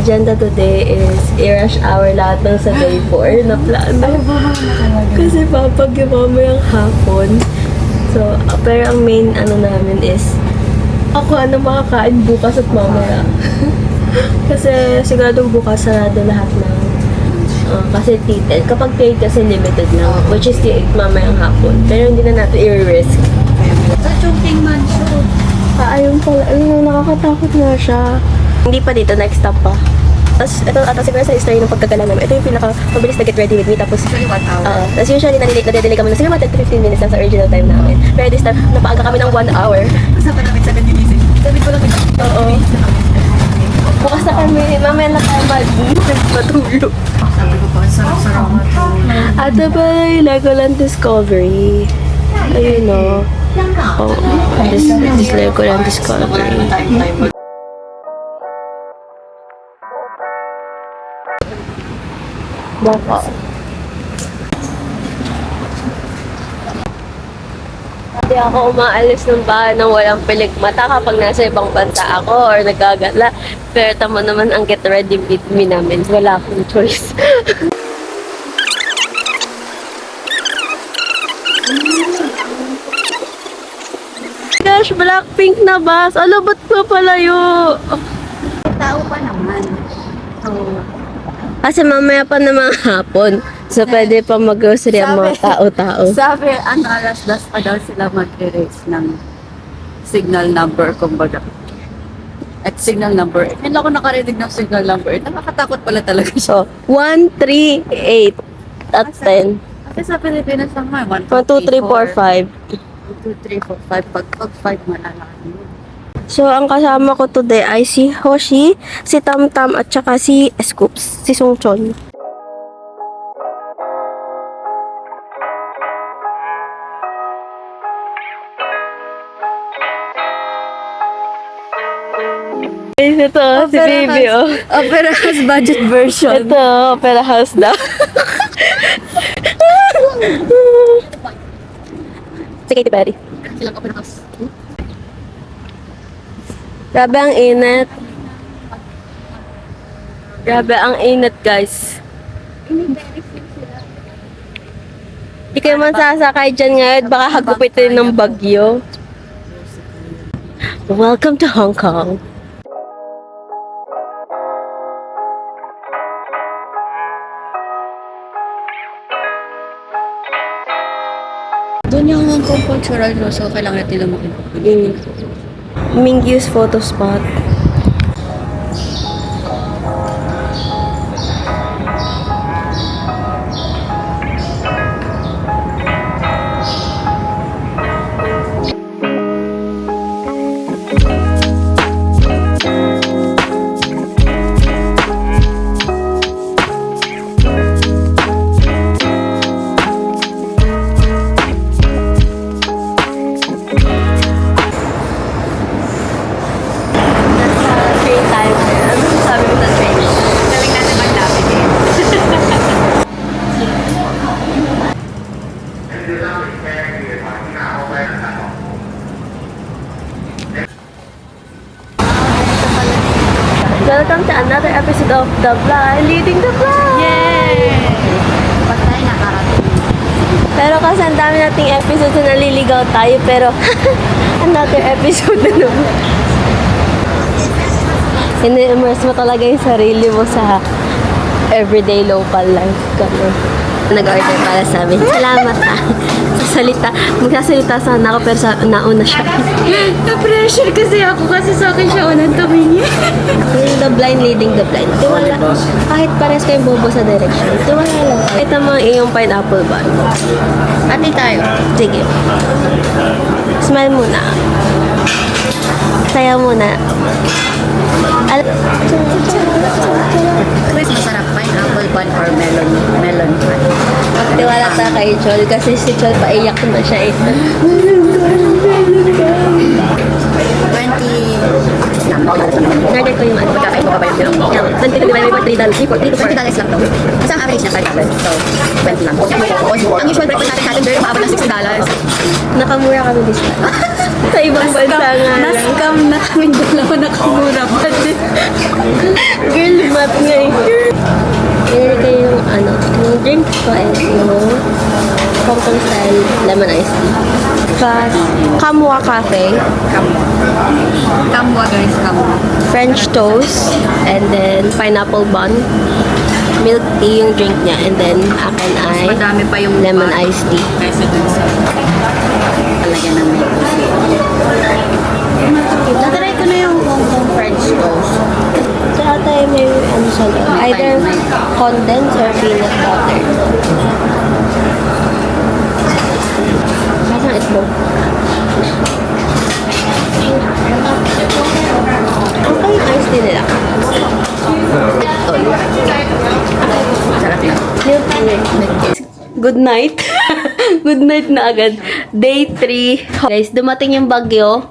agenda today is i-rush hour lahat ng sa day 4 na plano. Kasi papagyo mamayang hapon. So, pero ang main namin is ako makakain bukas at mamaya. Kasi siguradong bukas sarado lahat ng kasi tited. Kapag trade kasi limited lang, which is the 8 mamayang hapon. Pero hindi na natin i-risk. Sa Chongqing Mansion. Ayun pala. Ayun, nakakatakot nga siya. Hindi pa dito, next stop pa. Tapos, ito ata siguro sa history ng pagkagala namin. Ito yung pinaka-mabilis na get ready with me. Tapos, Usually 1 hour. tapos usually, nade-delay kami na siguro mga 10 to 15 minutes lang sa original time namin. Pero this time, napaaga kami ng 1 hour. Basta pa namin 7 ginising. 7 ko lang ito. Oo. Bukas na kami, mamaya na tayo matulog. Sabi ko pa, sarap-sarap matulog. Ito ba yung Legoland Discovery? Ayun o. Oh, this Legoland Discovery. Time. Baka. Hindi ako umaalis ng bahay nang walang pilikmata kapag nasa ibang bansa ako or nagagala. Pero tamo naman ang get ready with me namin. Wala akong choice. Gosh, Blackpink na bus. Alo, ba't pa palayo? Tao pa naman. Kasi mamaya pa naman hapon. So, pwede pa mag-grocery ang mga tao-tao. Sabi, alas-das pa daw sila mag-erase ng signal number, kumbaga. At signal number. Hindi ako nakarinig ng signal number. Nakakatakot pala talaga siya. So, 1, 3, 8 at 10. Kasi sa Pilipinas lang may 1, 1, 2, 3, 4, 5. 2, 3, 4, 5. Pag 5, malalaman mo. So, ang kasama ko today ay si Hoshi, si Tamtam, at saka si Scoops, si Sungchon. Ito, si Baby, oh. Opera House budget version. Ito, Opera House daw. Si Katy Perry. Silang Opera House. Grabe ang init. Grabe ang init, guys. Hindi kayo man sasakay dyan ngayon. Baka hagupitin ng bagyo. Welcome to Hong Kong. Doon yung Hong Kong Cultural no, so kailangan natin lang makikita. Mingyu's photo spot. Welcome to another episode of The Blind Leading the Blind! Yay! Ba't tayo nakarating? Pero kasi ang dami nating episode na naliligaw tayo, pero another episode na naman. Ini-immerse mo talaga yung sarili mo sa everyday local life. Nag-order para sa amin. Salamat magsasalita sana ako pero nauna siya. Na-pressure kasi ako kasi sa akin siya unang tumingin. The blind leading the blind. Tiwala. Kahit pares kayong bobo sa direction. Tiwala lang. Ito mga iyong pineapple bun. Ati tayo. Sige. Smile muna. Saya muna. Chris, masarap pineapple bun or melon bun? Tiwala ta kay Chol kasi si Chol paiyak na siya eh. 20 lang. Nagay ko yung ano. Magkakain mo ba ba yung $20 lang daw. $20 lang daw. Isang average na tayo. $7. So, 20 lang. Ang usual breakfast natin calendar, maabot ng $60. Nakamura kami this time. Sa ibang bansa nga lang. Nascam na kami dalawa nakamura pa din. Girl, math nga eh. Pinili ko yung yung drink ko is yung Hong Kong style lemon iced tea. Plus, Kamwa Cafe, Kamwa guys, kamwa. French toast, and then pineapple bun. Milk tea yung drink niya, and then akin ay Madami pa yung lemon iced tea. kaysa dun sa talagyan ng milk. Natry ko na yung Hong Kong French toast. Tsaka tayo may siya doon. Either condensed or peanut butter. Masang itlog. Okay yung iced tea nila. Sarap yun. Milk tea. Good night. Good night na agad. Day 3. Guys, dumating yung bagyo.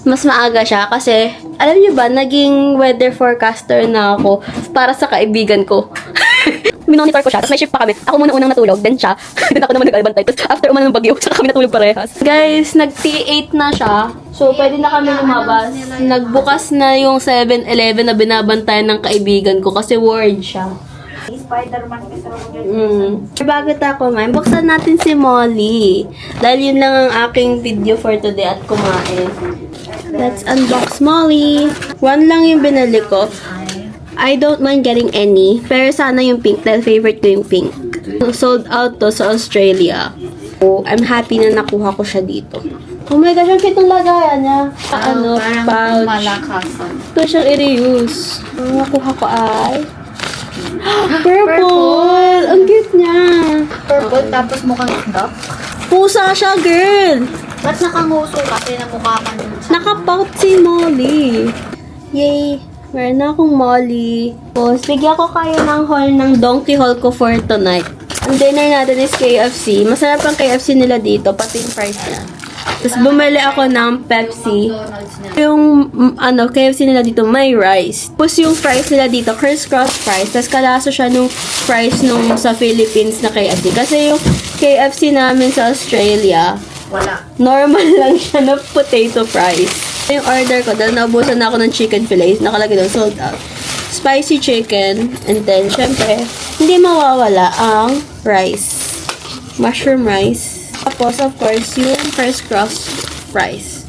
Mas maaga siya kasi, alam niyo ba, naging weather forecaster na ako para sa kaibigan ko. Minonitor ko siya, tapos may shift pa kami. Ako muna unang natulog, then siya. Then ako naman nag-albantay. Tapos after umanan ng bagyo, saka kami natulog parehas. Guys, nag-T8 na siya. So, pwede na kami lumabas. Nagbukas na yung 7-Eleven na binabantayan ng kaibigan ko kasi word siya. Bago tayo kumain, buksan natin si Molly. Dahil yun lang ang aking video for today at kumain. Let's unbox Molly. One lang yung binili ko. I don't mind getting any. Pero sana yung pink dahil favorite ko yung pink. Sold out to sa Australia. So, I'm happy na nakuha ko siya dito. Oh my gosh, ang cute ng lagayan niya. Pouch. Malakasan. Ito siyang i-reuse. Ang nakuha ko ay purple! Ang cute niya. Purple, tapos mukhang duck. Pusa siya, girl! Ba't nakanguso kasi na mukha ka nun? Nakapout si Molly. Yay! Meron na akong Molly. Tapos, bigyan ko kayo ng haul ng Donkey Haul ko for tonight. Ang dinner natin is KFC. Masarap ang KFC nila dito, pati yung price niya. Tapos, bumili ako ng Pepsi. Yung, KFC nila dito, may rice. Tapos, yung fries nila dito, crisscross fries. Tapos, kalaso siya nung fries nung sa Philippines na KFC. Kasi yung KFC namin sa Australia, Wala. normal lang siya na potato fries. Yung order ko, dahil naubusan na ako ng chicken fillets, nakalagay doon, sold out. Spicy chicken, and then, syempre, hindi mawawala ang rice. Mushroom rice. Tapos, of course, yung crisscross fries.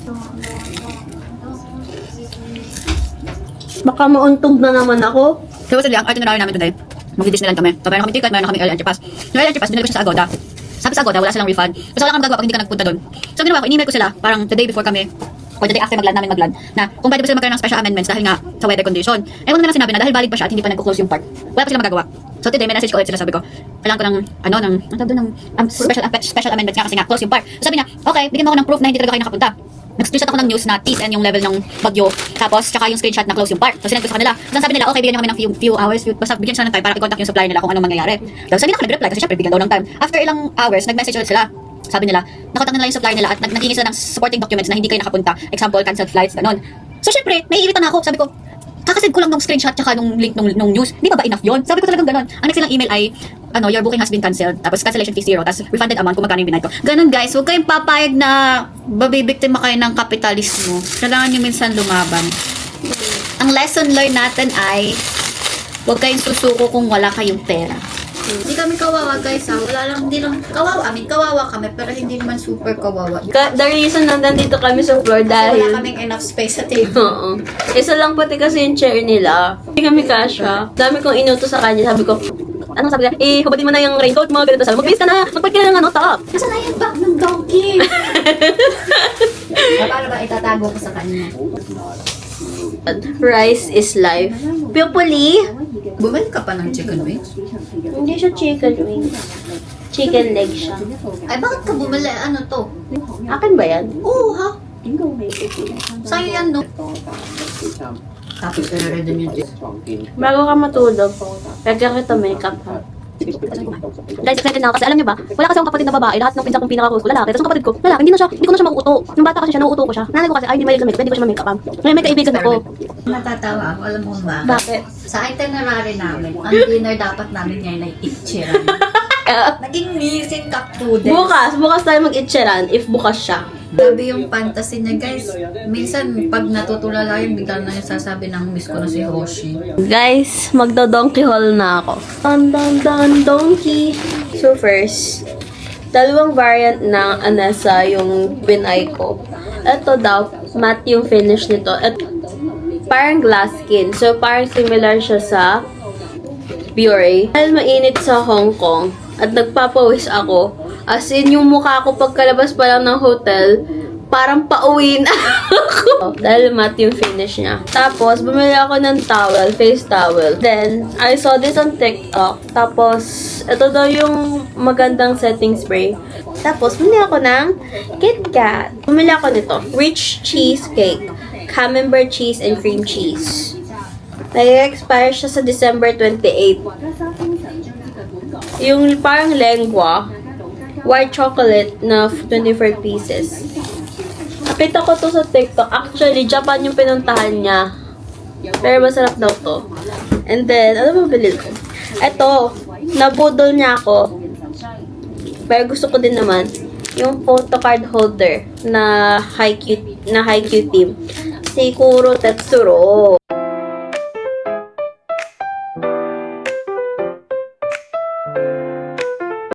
Baka mauntog na naman ako. So, ang itinerary namin today, mag-dish na lang kami. So, meron kami ticket, meron kami LNG pass. Yung LNG pass, binili ko siya sa Agoda. Sabi sa Agoda, wala silang refund. Kasi wala kang magagawa pag hindi ka nagpunta doon. So, ginawa ko, in-email ko sila, parang the day before kami, or the day after mag-land, na kung pwede ba sila magkaroon ng special amendments dahil nga sa weather condition. Eh, kung na sinabi na dahil valid pa siya at hindi pa nag-close yung park, wala pa sila magagawa. So today, may message ko ulit sila, sabi ko, kailangan ko ng special amendments nga kasi nga, close yung park. So sabi niya, okay, bigyan mo ako ng proof na hindi talaga kayo nakapunta. Nag-screenshot ako ng news na tease and yung level ng bagyo, tapos tsaka yung screenshot na close yung park. So sinend ko sa kanila. Tapos sabi nila, okay, bigyan nyo kami ng few hours, basta bigyan sila ng time para i-contact yung supplier nila kung anong mangyayari. Tapos hindi na ako nag-reply kasi syempre bigyan daw ng time. After ilang hours, nag-message ulit sila. Sabi nila, nakontak nila yung supplier nila at naghingi sila ng supporting documents na hindi kayo nakapunta. Example, canceled flights, ganon. So syempre, naiirita na ako. Sabi ko, kakasend ko lang ng screenshot tsaka nung link nung news. Di ba enough yun? Sabi ko talagang ganon. Ang next nilang email ay, your booking has been cancelled. Tapos cancellation fee 0. Tapos refunded amount kung magkano yung binayad ko. Ganon guys, huwag kayong papayag na babibiktima kayo ng kapitalismo. Kailangan nyo minsan lumaban. Ang lesson learned natin ay, huwag kayong susuko kung wala kayong pera. Hindi kami kawawa guys ha. Wala lang, hindi lang kawawa. Kawawa kami pero hindi naman super kawawa. The reason na nandito kami sa floor dahil Wala kaming enough space sa table. Oo. Isa lang pati kasi yung chair nila. Hindi kami kasha. Dami kong inuto sa kanya. Sabi ko, anong sabi niya? Hubatin mo na yung raincoat mo. Ganito sabi. Mag-base ka na. Magpad ka na ng top. Nasa na yung bag ng donkey? Paano ba itatago ko sa kanya? Rice is life. Pupuli? Bumalik ka pa ng chicken wings? Hindi siya chicken wings. Chicken leg siya. Ay, bakit ka bumalik? Ano to? Akin ba yan? Oo, ha? Sa'yo yan, no? Tapos, i-ready mo yung Bago ka matulog, lagyan kita makeup ha. Guys, excited na ako kasi alam niyo ba, wala kasi akong kapatid na babae, lahat ng pinsan kong pinaka-close ko, lalaki. Tapos yung kapatid ko, lalaki, hindi ko na siya mauuto. Yung bata kasi siya, nauuto ko siya. Nanay ko kasi, ay, hindi mahilig sa makeup, hindi ko siya ma-makeup ha. Ngayon may kaibigan ako. Natatawa ako, alam mo kung bakit? Bakit? Sa itinerary namin, ang dinner dapat namin ngayon ay itchiran. ka. Naging missing kaktudes. Bukas tayo mag-itcheran if bukas siya. Grabe yung fantasy niya, guys. Minsan, pag natutulala yun, bigla na yung sasabi ng miss ko na si Hoshi. Guys, magdo-donkey haul na ako. Don, donkey. So first, dalawang variant ng Anessa yung binay ko. Ito daw, matte yung finish nito. At parang glass skin. So parang similar siya sa Biore. Dahil mainit sa Hong Kong at nagpapawis ako, as in yung mukha ko pagkalabas pa lang ng hotel, parang pauwi na ako. Dahil matte yung finish niya. Tapos, bumili ako ng towel, face towel. Then, I saw this on TikTok. Tapos, ito daw yung magandang setting spray. Tapos, bumili ako ng KitKat. Bumili ako nito. Rich cheesecake. Camembert cheese and cream cheese. Nag-expire siya sa December 28. Yung parang lengua, white chocolate na 24 pieces. Nakita ko to sa TikTok. Actually, Japan yung pinuntahan niya. Pero masarap daw to. And then, ano ba bilhin ko? Ito, nabudol niya ako. Pero gusto ko din naman yung photo card holder na high Q team. Sikuro Tetsuro.